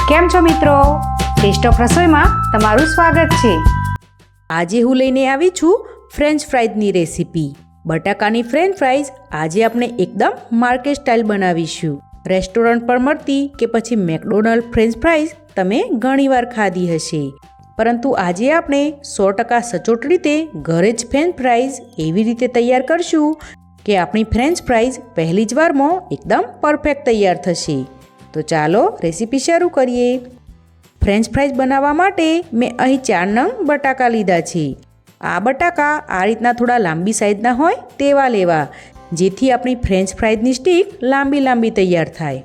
કેમ છો મિત્રો? ટેસ્ટ ઓફ રસોઈમાં તમારું સ્વાગત છે। આજે હું લઈને આવી છું ફ્રેન્ચ ફ્રાઈઝની રેસીપી। બટાકાની ફ્રેન્ચ ફ્રાઈઝ આજે આપણે એકદમ માર્કેટ સ્ટાઇલ બનાવીશું। રેસ્ટોરન્ટ પર મળતી કે પછી મેકડોનલ્ડ ફ્રેન્ચ ફ્રાઈઝ તમે ઘણીવાર ખાધી હશે, પરંતુ આજે આપણે 100% સચોટ રીતે ઘરે જ ફ્રેન્ચ ફ્રાઈઝ એવી રીતે તૈયાર કરશું કે આપણી ફ્રેન્ચ ફ્રાઈઝ પહેલી જ વારમાં એકદમ પરફેક્ટ તૈયાર થશે। તો ચાલો રેસીપી શરૂ કરીએ। ફ્રેન્ચ ફ્રાઈઝ બનાવવા માટે મેં અહીં 4 નંગ બટાકા લીધા છે। આ બટાકા આ રીતના થોડા લાંબી સાઈઝના હોય તેવા લેવા, જેથી આપણી ફ્રેન્ચ ફ્રાઈઝની સ્ટીક લાંબી તૈયાર થાય।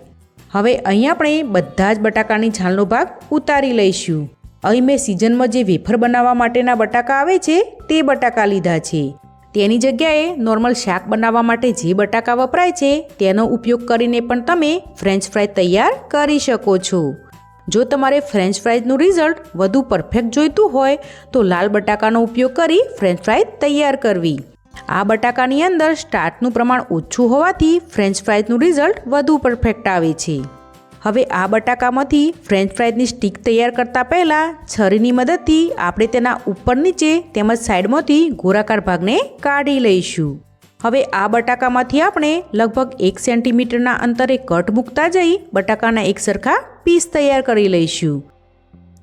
હવે અહીં આપણે બધા જ બટાકાની છાલનો ભાગ ઉતારી લઈશું। અહીં મેં સિઝનમાં જે વેફર બનાવવા માટેના બટાકા આવે છે તે બટાકા લીધા છે। તેની જગ્યાએ નોર્મલ શાક બનાવવા માટે જે બટાકા વપરાય છે તેનો ઉપયોગ કરીને પણ તમે ફ્રેન્ચ ફ્રાઈઝ તૈયાર કરી શકો છો। જો તમારે ફ્રેન્ચ ફ્રાઈઝનું રિઝલ્ટ વધુ પરફેક્ટ જોઈતું હોય તો લાલ બટાકાનો ઉપયોગ કરી ફ્રેન્ચ ફ્રાઈઝ તૈયાર કરવી। આ બટાકાની અંદર સ્ટાર્ચનું પ્રમાણ ઓછું હોવાથી ફ્રેન્ચ ફ્રાઈઝનું રિઝલ્ટ વધુ પરફેક્ટ આવે છે। હવે આ બટાકામાંથી ફ્રેન્ચ ફ્રાઈઝની સ્ટીક તૈયાર કરતા પહેલાં છરીની મદદથી આપણે તેના ઉપર નીચે તેમજ સાઈડમાંથી ગોળાકાર ભાગને કાઢી લઈશું। હવે આ બટાકામાંથી આપણે લગભગ 1 સેન્ટીમીટરના અંતરે કટ મૂકતા જઈ બટાકાના એક સરખા પીસ તૈયાર કરી લઈશું।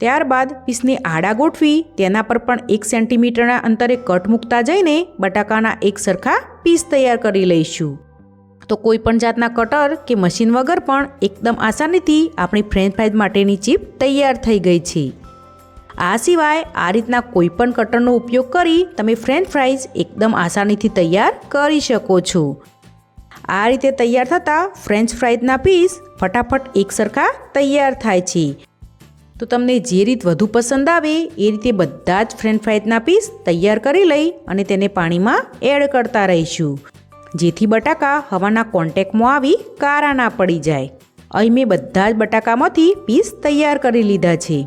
ત્યારબાદ પીસને આડા ગોઠવી તેના પર પણ 1 સેન્ટીમીટરના અંતરે કટ મૂકતા જઈને બટાકાના એક સરખા પીસ તૈયાર કરી લઈશું। તો કોઈ પણ જાતના કટર કે મશીન વગર પણ એકદમ આસાનીથી આપણી ફ્રેન્ચ ફ્રાઈઝ માટેની ચીપ તૈયાર થઈ ગઈ છે। આ સિવાય આ રીતના કોઈ પણ કટરનો ઉપયોગ કરી તમે ફ્રેન્ચ ફ્રાઈઝ એકદમ આસાનીથી તૈયાર કરી શકો છો। આ રીતે તૈયાર થતાં ફ્રેન્ચ ફ્રાઈઝના પીસ ફટાફટ એક સરખા તૈયાર થાય છે। તો તમને જે રીત વધુ પસંદ આવે એ રીતે બધા જ ફ્રેન્ચ ફ્રાઈઝના પીસ તૈયાર કરી લઈ અને તેને પાણીમાં એડ કરતા રહીશું, જેથી બટાકા હવાના કોન્ટેક્ટમાં આવી કારા ના પડી જાય। અહીં મેં બધા જ બટાકામાંથી પીસ તૈયાર કરી લીધા છે।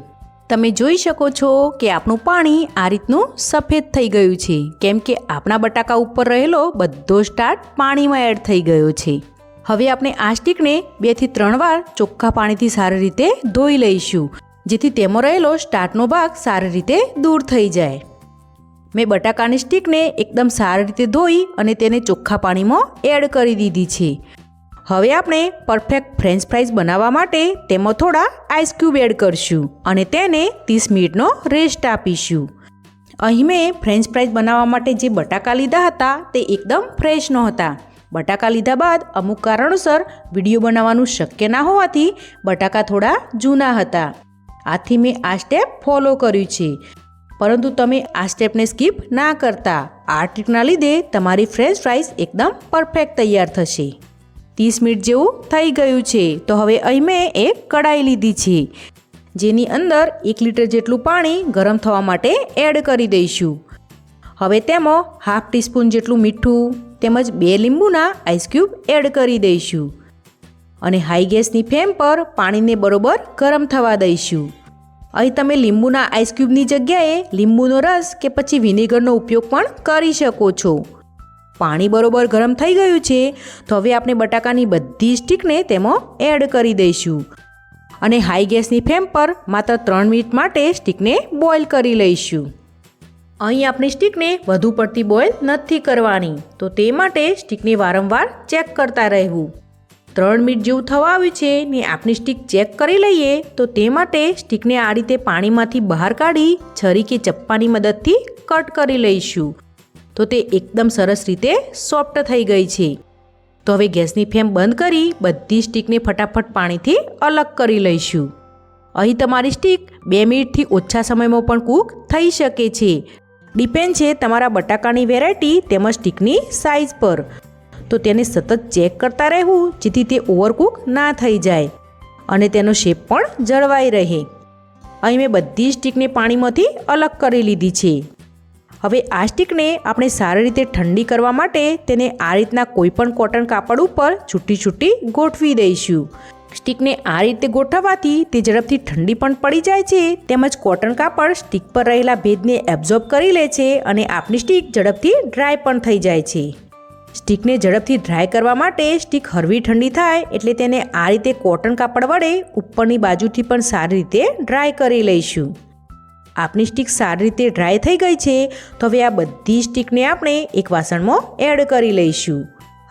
તમે જોઈ શકો છો કે આપણું પાણી આ રીતનું સફેદ થઈ ગયું છે, કેમ કે આપણા બટાકા ઉપર રહેલો બધો સ્ટાર્ચ પાણીમાં એડ થઈ ગયો છે। હવે આપણે આ સ્ટીકને 2 થી 3 વાર ચોખ્ખા પાણીથી સારી રીતે ધોઈ લઈશું, જેથી તેમાં રહેલો સ્ટાર્ચનો ભાગ સારી રીતે દૂર થઈ જાય। મેં બટાકાની સ્ટીકને એકદમ સારી રીતે ધોઈ અને તેને ચોખ્ખા પાણીમાં એડ કરી દીધી છે। હવે આપણે પરફેક્ટ ફ્રેન્ચ ફ્રાઈઝ બનાવવા માટે તેમાં થોડા આઈસ ક્યુબ એડ કરશું અને તેને 30 મિનિટનો રેસ્ટ આપીશું। અહીં મેં ફ્રેન્ચ ફ્રાઈઝ બનાવવા માટે જે બટાકા લીધા હતા તે એકદમ ફ્રેશ નહોતા। બટાકા લીધા બાદ અમુક કારણોસર વિડીયો બનાવવાનું શક્ય ના હોવાથી બટાકા થોડા જૂના હતા। આથી મેં આ સ્ટેપ ફોલો કર્યું છે, પરંતુ તમે આ સ્ટેપને સ્કીપ ના કરતા। આ ટ્રીકના લીધે તમારી ફ્રેન્ચ ફ્રાઈઝ એકદમ પરફેક્ટ તૈયાર થશે। 30 મિનિટ જેવું થઈ ગયું છે। તો હવે અહીં મેં એક કડાઈ લીધી છે, જેની અંદર 1 લીટર જેટલું પાણી ગરમ થવા માટે એડ કરી દઈશું। હવે તેમાં ½ ટીસ્પૂન જેટલું મીઠું તેમજ 2 લીંબુના આઈસ ક્યુબ એડ કરી દઈશું અને હાઈ ગેસની ફ્લેમ પર પાણીને બરોબર ગરમ થવા દઈશું। અહીં તમે લીંબુના આઈસ ક્યુબની જગ્યાએ લીંબુનો રસ કે પછી વિનેગરનો ઉપયોગ પણ કરી શકો છો। પાણી બરોબર ગરમ થઈ ગયું છે, તો હવે આપણે બટાકાની બધી સ્ટીકને તેમાં એડ કરી દઈશું અને હાઈ ગેસની ફ્લેમ પર માત્ર 3 મિનિટ માટે સ્ટીકને બોઇલ કરી લઈશું। અહીં આપણી સ્ટીકને વધુ પડતી બોઇલ નથી કરવાની, તો તે માટે સ્ટીકને વારંવાર ચેક કરતા રહેવું। 3 મિનિટ જેવું થવા આવ્યું છે ને આપણી સ્ટીક ચેક કરી લઈએ, તો તે માટે સ્ટીકને આ રીતે પાણીમાંથી બહાર કાઢી છરી કે ચપ્પાની મદદથી કટ કરી લઈશું। તો તે એકદમ સરસ રીતે સોફ્ટ થઈ ગઈ છે। તો હવે ગેસની ફ્લેમ બંધ કરી બધી સ્ટીકને ફટાફટ પાણીથી અલગ કરી લઈશું। અહીં તમારી સ્ટીક 2 મિનિટથી ઓછા સમયમાં પણ કૂક થઈ શકે છે। ડિપેન્ડ છે તમારા બટાકાની વેરાયટી તેમજ સ્ટીકની સાઇઝ પર। તો તેને સતત ચેક કરતા રહેવું, જેથી તે ઓવરકુક ના થઈ જાય અને તેનો શેપ પણ જળવાઈ રહે। અહીં મેં બધી સ્ટીકને પાણીમાંથી અલગ કરી લીધી છે। હવે આ સ્ટીકને આપણે સારી રીતે ઠંડી કરવા માટે તેને આ રીતના કોઈ પણ કોટન કાપડ ઉપર છૂટી ગોઠવી દઈશું। સ્ટીકને આ રીતે ગોઠવવાથી તે ઝડપથી ઠંડી પણ પડી જાય છે, તેમજ કોટન કાપડ સ્ટીક પર રહેલા ભેજને એબ્ઝોર્બ કરી લે છે અને આપણી સ્ટીક ઝડપથી ડ્રાય પણ થઈ જાય છે। સ્ટીકને ઝડપથી ડ્રાય કરવા માટે સ્ટીક હળવી ઠંડી થાય એટલે તેને આ રીતે કોટન કાપડ વડે ઉપરની બાજુથી પણ સારી રીતે ડ્રાય કરી લઈશું. આપણી સ્ટીક સારી રીતે ડ્રાય થઈ ગઈ છે તો હવે આ બધી સ્ટીકને આપણે એક વાસણમાં એડ કરી લઈશું.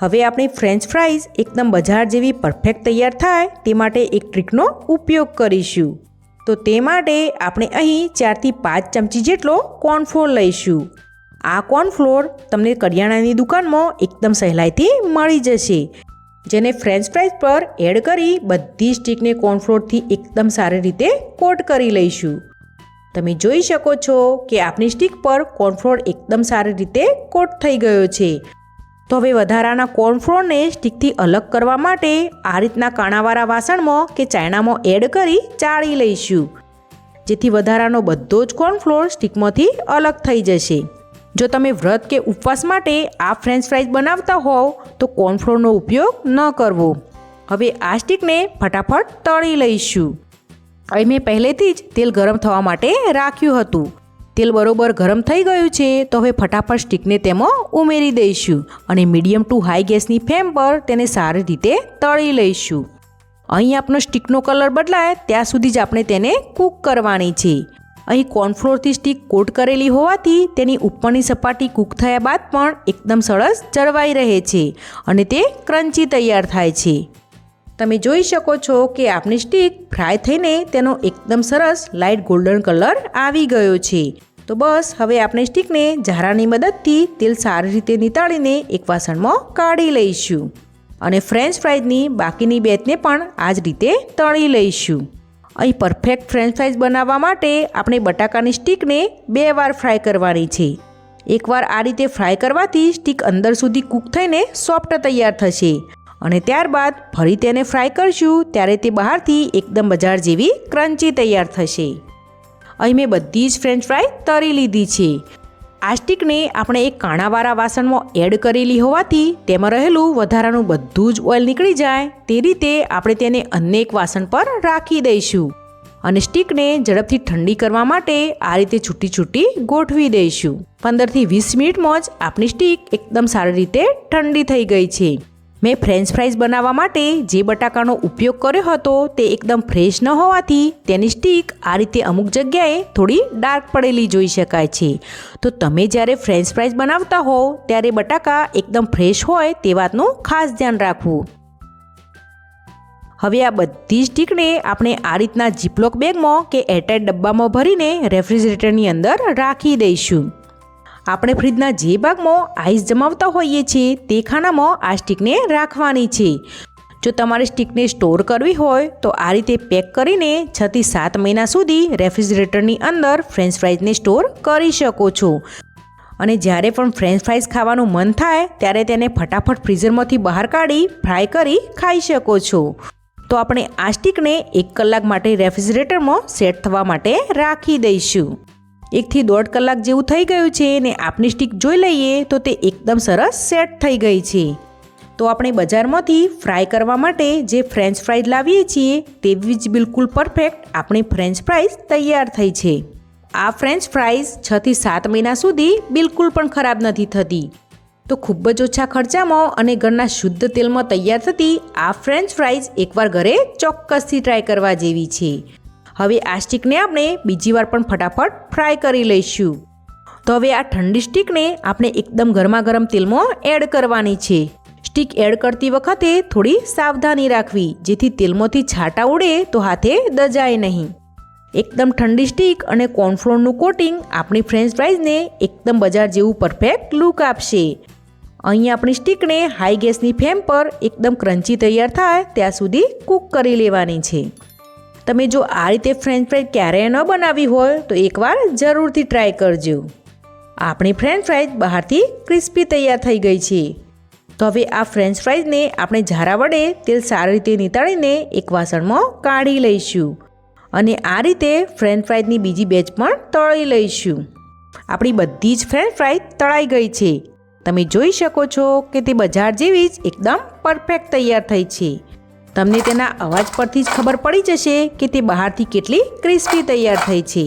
હવે આપણી ફ્રેન્ચ ફ્રાઈઝ એકદમ બજાર જેવી પરફેક્ટ તૈયાર થાય તે માટે એક ટ્રીકનો ઉપયોગ કરીશું. તો તે માટે આપણે અહીં 4 થી 5 ચમચી જેટલો કોર્નફ્લોર લઈશું. આ કોર્નફ્લોર તમને કરિયાણાની દુકાનમાં એકદમ સહેલાઈથી મળી જશે. જેને ફ્રેન્ચ ફ્રાઈઝ પર એડ કરી બધી સ્ટીકને કોર્નફ્લોરથી એકદમ સારી રીતે કોટ કરી લઈશું. તમે જોઈ શકો છો કે આપણી સ્ટીક પર કોર્નફ્લોર એકદમ સારી રીતે કોટ થઈ ગયો છે. તો હવે વધારાના કોર્નફ્લોરને સ્ટીકથી અલગ કરવા માટે આ રીતના કાણાવાળા વાસણમાં કે ચાયણામાં એડ કરી ચાળી લઈશું. જેથી વધારાનો બધો જ કોર્નફ્લોર સ્ટીકમાંથી અલગ થઈ જશે. જો તમે વ્રત કે ઉપવાસ માટે આ ફ્રેન્ચ ફ્રાઈઝ બનાવતા હોવ તો કોર્નફ્લોરનો ઉપયોગ ન કરવો. હવે આ સ્ટીકને ફટાફટ તળી લઈશું. અહીં મેં પહેલેથી જ તેલ ગરમ થવા માટે રાખ્યું હતું. તેલ બરોબર ગરમ થઈ ગયું છે તો હવે ફટાફટ સ્ટીકને તેમાં ઉમેરી દઈશું અને મીડિયમ ટુ હાઈ ગેસની ફ્લેમ પર તેને સારી રીતે તળી લઈશું. અહીં આપણો સ્ટીકનો કલર બદલાય ત્યાં સુધી જ આપણે તેને કૂક કરવાની છે. અહીં કોર્નફ્લોરથી સ્ટીક કોટ કરેલી હોવાથી તેની ઉપરની સપાટી કૂક થયા બાદ પણ એકદમ સરસ જળવાઈ રહે છે અને તે ક્રન્ચી તૈયાર થાય છે. તમે જોઈ શકો છો કે આપણી સ્ટીક ફ્રાય થઈને તેનો એકદમ સરસ લાઇટ ગોલ્ડન કલર આવી ગયો છે. તો બસ હવે આપણે સ્ટીકને ઝારાની મદદથી તેલ સારી રીતે નીતાળીને એક વાસણમાં કાઢી લઈશું અને ફ્રેન્ચ ફ્રાઈઝની બાકીની બેચને પણ આ જ રીતે તળી લઈશું. અહીં પરફેક્ટ ફ્રેન્ચ ફ્રાઈઝ બનાવવા માટે આપણે બટાકાની સ્ટીકને 2 વાર ફ્રાય કરવાની છે. એકવાર આ રીતે ફ્રાય કરવાથી સ્ટીક અંદર સુધી કૂક થઈને સોફ્ટ તૈયાર થશે અને ત્યારબાદ ફરી તેને ફ્રાય કરશું ત્યારે તે બહારથી એકદમ બજાર જેવી ક્રન્ચી તૈયાર થશે. અહીં મેં બધી જ ફ્રેન્ચ ફ્રાય તળી લીધી છે. આ સ્ટીકને આપણે એક કાણાવાળા વાસણમાં એડ કરેલી હોવાથી તેમાં રહેલું વધારાનું બધું જ ઓઇલ નીકળી જાય તે રીતે આપણે તેને અન્ય એક વાસણ પર રાખી દઈશું અને સ્ટીકને ઝડપથી ઠંડી કરવા માટે આ રીતે છૂટી છૂટી ગોઠવી દઈશું. 15 થી 20 મિનિટમાં જ આપણી સ્ટીક એકદમ સારી રીતે ઠંડી થઈ ગઈ છે. મેં ફ્રેન્ચ ફ્રાઈઝ બનાવવા માટે જે બટાકાનો ઉપયોગ કર્યો હતો તે એકદમ ફ્રેશ ન હોવાથી તેની સ્ટીક આ રીતે અમુક જગ્યાએ થોડી ડાર્ક પડેલી જોઈ શકાય છે. તો તમે જ્યારે ફ્રેન્ચ ફ્રાઈઝ બનાવતા હોવ ત્યારે બટાકા એકદમ ફ્રેશ હોય તે વાતનું ખાસ ધ્યાન રાખવું. હવે આ બધી સ્ટીકને આપણે આ રીતના જીપલોક બેગમાં કે એરટાઇટ ડબ્બામાં ભરીને રેફ્રિજરેટરની અંદર રાખી દઈશું. આપણે ફ્રીજના જે ભાગમાં આઈસ જમાવતા હોઈએ છીએ તે ખાનામાં આ સ્ટીકને રાખવાની છે. જો તમારે સ્ટીકને સ્ટોર કરવી હોય તો આ રીતે પેક કરીને 6 થી 7 મહિના સુધી રેફ્રિજરેટરની અંદર ફ્રેન્ચ ફ્રાઈઝને સ્ટોર કરી શકો છો અને જ્યારે પણ ફ્રેન્ચ ફ્રાઈઝ ખાવાનું મન થાય ત્યારે તેને ફટાફટ ફ્રીઝરમાંથી બહાર કાઢી ફ્રાય કરી ખાઈ શકો છો. તો આપણે આ સ્ટીકને 1 કલાક માટે રેફ્રિજરેટરમાં સેટ થવા માટે રાખી દઈશું. 1 થી 1.5 કલાક જેવું થઈ ગયું છે ને આપણી સ્ટીક જોઈ લઈએ તો તે એકદમ સરસ સેટ થઈ ગઈ છે. તો આપણે બજારમાંથી ફ્રાય કરવા માટે જે ફ્રેન્ચ ફ્રાઈઝ લાવીએ છીએ તેવી જ બિલકુલ પરફેક્ટ આપણી ફ્રેન્ચ ફ્રાઈઝ તૈયાર થઈ છે. આ ફ્રેન્ચ ફ્રાઈઝ 6 થી 7 મહિના સુધી બિલકુલ પણ ખરાબ નથી થતી. તો ખૂબ જ ઓછા ખર્ચામાં અને ઘરના શુદ્ધ તેલમાં તૈયાર થતી આ ફ્રેન્ચ ફ્રાઈઝ એકવાર ઘરે ચોક્કસથી ટ્રાય કરવા જેવી છે. હવે આ સ્ટીકને આપણે બીજી વાર પણ ફટાફટ ફ્રાય કરી લઈશું. તો હવે આ ઠંડી સ્ટીકને આપણે એકદમ ગરમા ગરમ તેલમાં એડ કરવાની છે. સ્ટીક એડ કરતી વખતે થોડી સાવધાની રાખવી જેથી તેલમાંથી છાંટા ઉડે તો હાથે દજાય નહીં. એકદમ ઠંડી સ્ટીક અને કોર્નફ્લોરનું કોટિંગ આપણી ફ્રેન્ચ ફ્રાઈઝને એકદમ બજાર જેવું પરફેક્ટ લુક આપશે. અહીં આપણી સ્ટીકને હાઈ ગેસની ફ્લેમ પર એકદમ ક્રન્ચી તૈયાર થાય ત્યાં સુધી કૂક કરી લેવાની છે. તમે જો આ રીતે ફ્રેન્ચ ફ્રાઈઝ ક્યારેય ન બનાવી હોય તો એકવાર જરૂરથી ટ્રાય કરજો. આપણી ફ્રેન્ચ ફ્રાઈઝ બહારથી ક્રિસ્પી તૈયાર થઈ ગઈ છે. તો હવે આ ફ્રેન્ચ ફ્રાઈઝને આપણે ઝારા વડે તેલ સારી રીતે નીતાળીને એક વાસણમાં કાઢી લઈશું અને આ રીતે ફ્રેન્ચ ફ્રાઈઝની બીજી બેચ પણ તળી લઈશું. આપણી બધી જ ફ્રેન્ચ ફ્રાઈઝ તળાઈ ગઈ છે. તમે જોઈ શકો છો કે તે બજાર જેવી જ એકદમ પરફેક્ટ તૈયાર થઈ છે. તમને તેના અવાજ પરથી જ ખબર પડી જશે કે તે બહારથી કેટલી ક્રિસ્પી તૈયાર થઈ છે.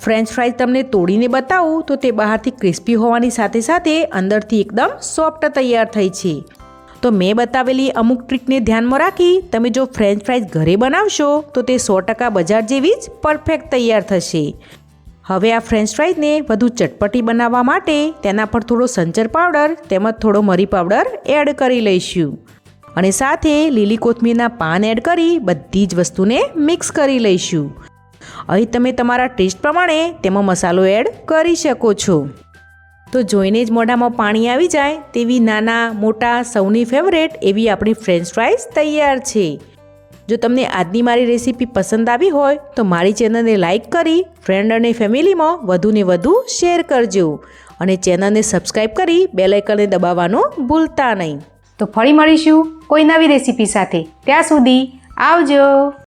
ફ્રેન્ચ ફ્રાઈઝ તમને તોડીને બતાવું તો તે બહારથી ક્રિસ્પી હોવાની સાથે સાથે અંદરથી એકદમ સોફ્ટ તૈયાર થઈ છે. તો મેં બતાવેલી અમુક ટ્રીકને ધ્યાનમાં રાખી તમે જો ફ્રેન્ચ ફ્રાઈઝ ઘરે બનાવશો તો તે 100% બજાર જેવી જ પરફેક્ટ તૈયાર થશે. હવે આ ફ્રેન્ચ ફ્રાઈઝને વધુ ચટપટી બનાવવા માટે તેના પર થોડો સંચર પાવડર તેમજ થોડો મરી પાવડર એડ કરી લઈશું અને સાથે લીલી કોથમીરના પાન એડ કરી બધી જ વસ્તુને મિક્સ કરી લઈશું. અહીં તમે તમારા ટેસ્ટ પ્રમાણે તેમાં મસાલો એડ કરી શકો છો. તો જોઈને જ મોઢામાં પાણી આવી જાય તેવી નાના મોટા સૌની ફેવરેટ એવી આપણી ફ્રેન્ચ ફ્રાઈઝ તૈયાર છે. જો તમને આજની મારી રેસીપી પસંદ આવી હોય તો મારી ચેનલને લાઈક કરી ફ્રેન્ડ અને ફેમિલીમાં વધુને વધુ શેર કરજો અને ચેનલને સબસ્ક્રાઈબ કરી બેલ આઇકનને દબાવવાનું ભૂલતા નહીં. તો ફરી મળીશું કોઈ નવી રેસીપી સાથે. ત્યાં સુધી આવજો.